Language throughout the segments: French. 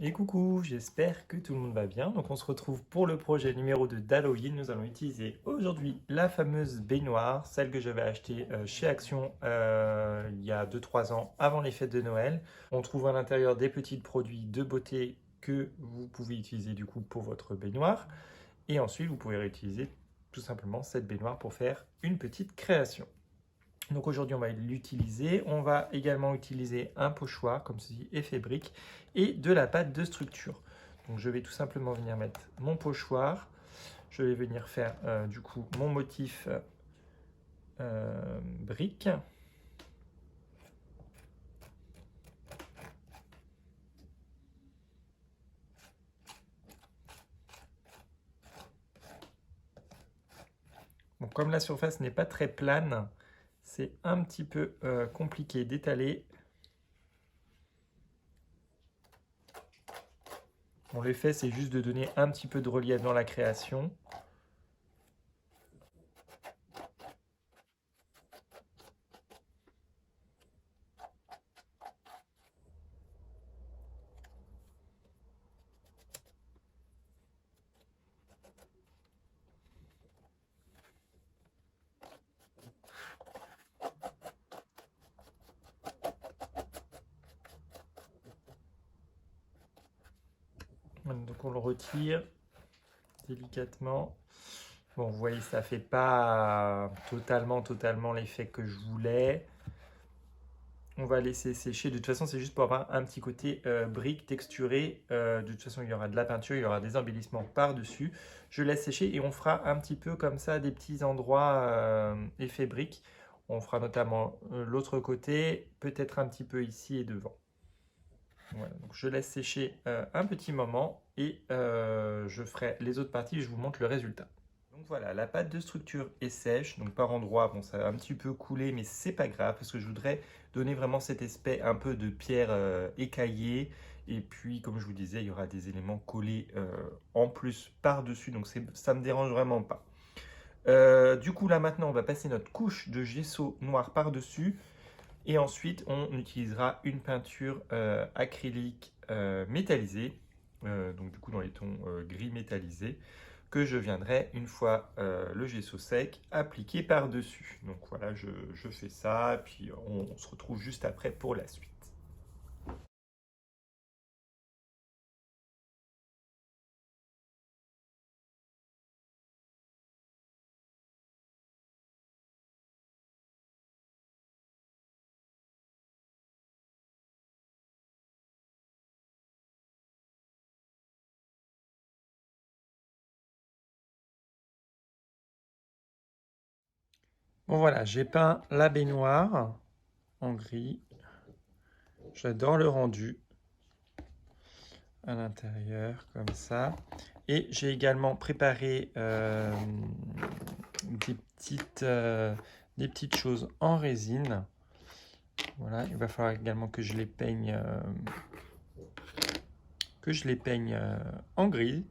Et coucou, j'espère que tout le monde va bien. Donc on se retrouve pour le projet numéro 2 d'Halloween. Nous allons utiliser aujourd'hui la fameuse baignoire, celle que j'avais achetée chez Action il y a 2-3 ans avant les fêtes de Noël. On trouve à l'intérieur des petits produits de beauté que vous pouvez utiliser du coup pour votre baignoire. Et ensuite vous pouvez réutiliser tout simplement cette baignoire pour faire une petite création. Donc aujourd'hui, on va l'utiliser. On va également utiliser un pochoir, comme ceci, effet brique, et de la pâte de structure. Donc je vais tout simplement venir mettre mon pochoir. Je vais venir faire du coup mon motif brique. Bon, comme la surface n'est pas très plane, c'est un petit peu compliqué d'étaler. Bon, l'effet, c'est juste de donner un petit peu de relief dans la création. Donc on le retire délicatement. Bon, vous voyez, ça fait pas totalement l'effet que je voulais. On va laisser sécher. De toute façon, c'est juste pour avoir un petit côté brique texturé. De toute façon, il y aura de la peinture, il y aura des embellissements par-dessus. Je laisse sécher et on fera un petit peu comme ça des petits endroits effet brique. On fera notamment l'autre côté, peut-être un petit peu ici et devant. Voilà, donc je laisse sécher un petit moment et je ferai les autres parties, je vous montre le résultat. Donc voilà, la pâte de structure est sèche, donc par endroits, bon, ça a un petit peu coulé, mais c'est pas grave parce que je voudrais donner vraiment cet aspect un peu de pierre écaillée. Et puis, comme je vous disais, il y aura des éléments collés en plus par-dessus, donc ça me dérange vraiment pas. Du coup, là maintenant, on va passer notre couche de gesso noir par-dessus. Et ensuite, on utilisera une peinture acrylique métallisée, donc du coup dans les tons gris métallisés, que je viendrai, une fois le gesso sec, appliquer par-dessus. Donc voilà, je fais ça, et puis on se retrouve juste après pour la suite. Bon voilà, j'ai peint la baignoire en gris. J'adore le rendu à l'intérieur, comme ça. Et j'ai également préparé des des petites choses en résine. Voilà, il va falloir également que je les peigne, en gris.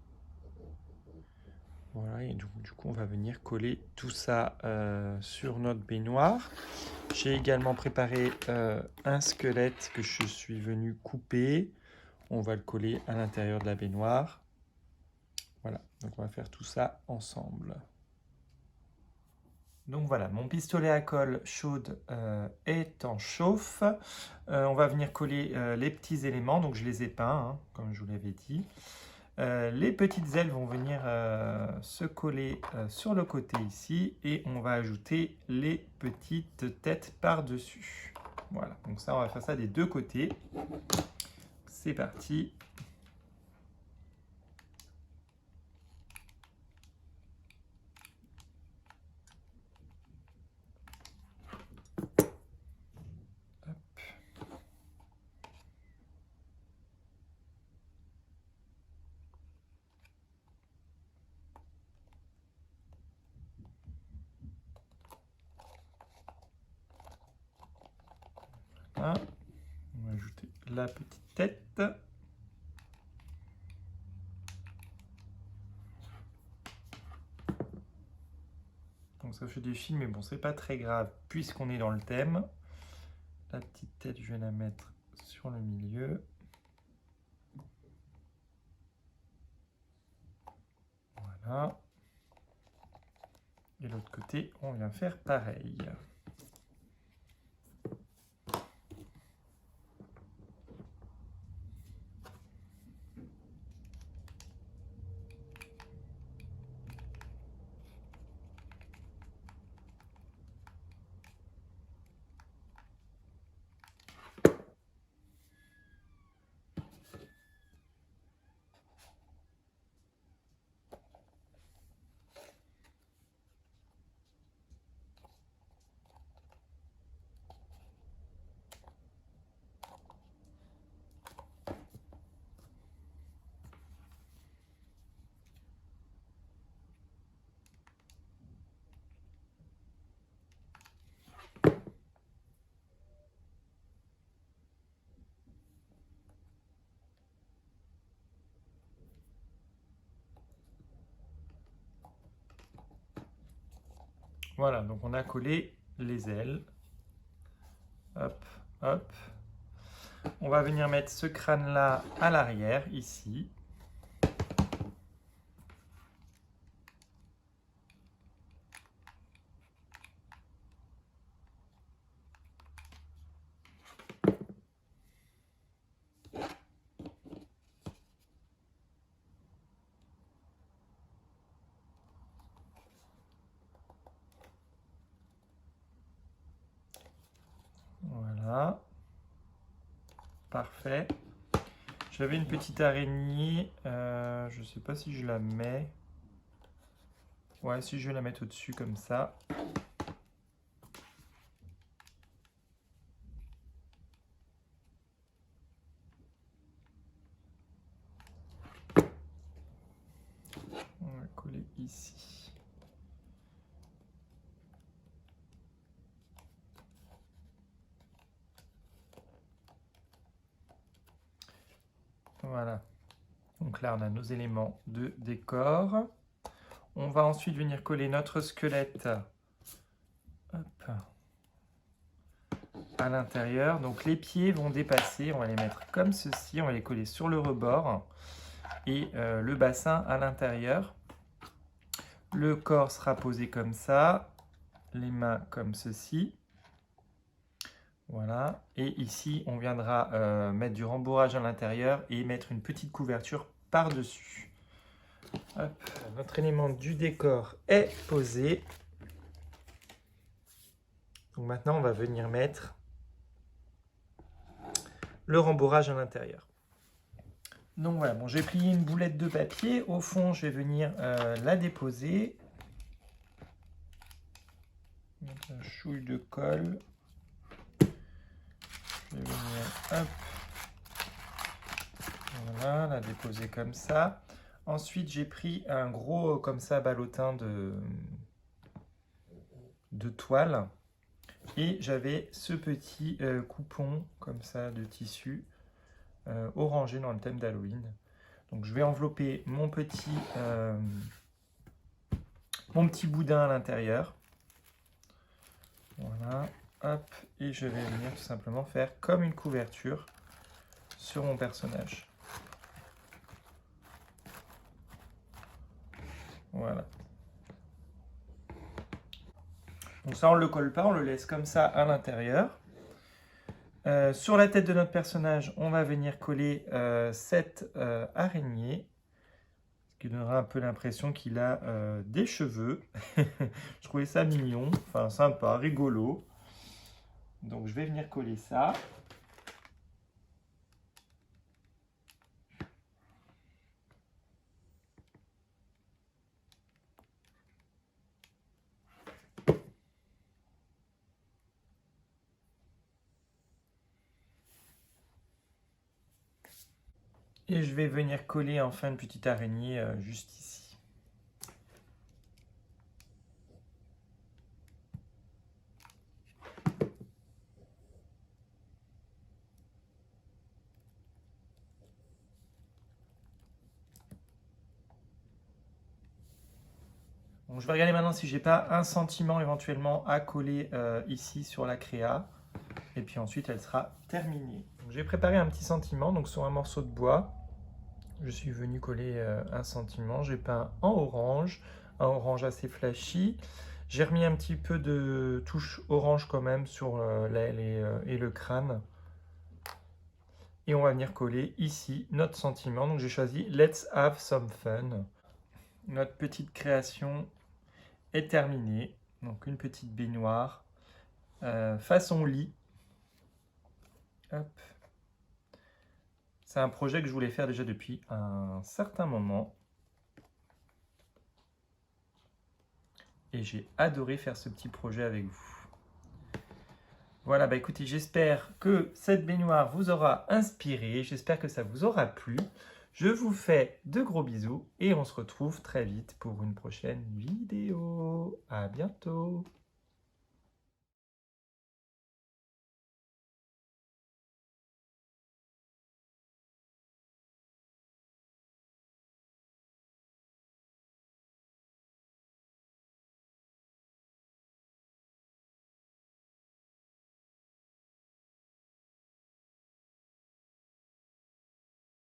Voilà, et du coup, on va venir coller tout ça sur notre baignoire. J'ai également préparé un squelette que je suis venu couper. On va le coller à l'intérieur de la baignoire. Voilà, donc on va faire tout ça ensemble. Donc voilà, mon pistolet à colle chaude est en chauffe. On va venir coller les petits éléments, donc je les ai peints, hein, comme je vous l'avais dit. Les petites ailes vont venir se coller sur le côté ici et on va ajouter les petites têtes par-dessus. Voilà, donc ça on va faire ça des deux côtés. C'est parti. Voilà. On va ajouter la petite tête. Donc ça fait des fils, mais bon, c'est pas très grave puisqu'on est dans le thème. La petite tête, je vais la mettre sur le milieu. Voilà. Et l'autre côté, on vient faire pareil. Voilà, donc on a collé les ailes. Hop, hop. On va venir mettre ce crâne-là à l'arrière, ici. Voilà. Parfait. J'avais une petite araignée. Je ne sais pas si je la mets. Ouais, si je vais la mettre au-dessus comme ça. On va coller ici. Voilà. Donc là, on a nos éléments de décor. On va ensuite venir coller notre squelette hop, à l'intérieur. Donc les pieds vont dépasser. On va les mettre comme ceci. On va les coller sur le rebord. Et le bassin à l'intérieur. Le corps sera posé comme ça. Les mains comme ceci. Voilà. Et ici, on viendra mettre du rembourrage à l'intérieur et mettre une petite couverture par-dessus. Notre élément du décor est posé. Donc maintenant, on va venir mettre le rembourrage à l'intérieur. Donc voilà, bon, j'ai plié une boulette de papier. Au fond, je vais venir la déposer. Mettre un chouille de colle. Je vais venir, hop, voilà, la déposer comme ça. Ensuite, j'ai pris un gros, comme ça, ballotin de toile. Et j'avais ce petit coupon, comme ça, de tissu orangé dans le thème d'Halloween. Donc, je vais envelopper mon petit boudin à l'intérieur. Voilà, hop. Et je vais venir tout simplement faire comme une couverture sur mon personnage. Voilà. Donc ça, on ne le colle pas, on le laisse comme ça à l'intérieur. Sur la tête de notre personnage, on va venir coller cette araignée, ce qui donnera un peu l'impression qu'il a des cheveux. Je trouvais ça mignon, enfin sympa, rigolo. Donc je vais venir coller ça. Et je vais venir coller enfin une petite araignée juste ici. Bon, je vais regarder maintenant si j'ai pas un sentiment éventuellement à coller ici sur la créa. Et puis ensuite, elle sera terminée. J'ai préparé un petit sentiment donc sur un morceau de bois. je suis venu coller un sentiment. J'ai peint en orange, un orange assez flashy. J'ai remis un petit peu de touche orange quand même sur l'aile et le crâne. Et on va venir coller ici notre sentiment. Donc j'ai choisi Let's Have Some Fun. Notre petite création est terminée. Donc une petite baignoire façon lit. Hop. C'est un projet que je voulais faire déjà depuis un certain moment. Et j'ai adoré faire ce petit projet avec vous. Voilà, bah écoutez, j'espère que cette baignoire vous aura inspiré. J'espère que ça vous aura plu. Je vous fais de gros bisous et on se retrouve très vite pour une prochaine vidéo. À bientôt.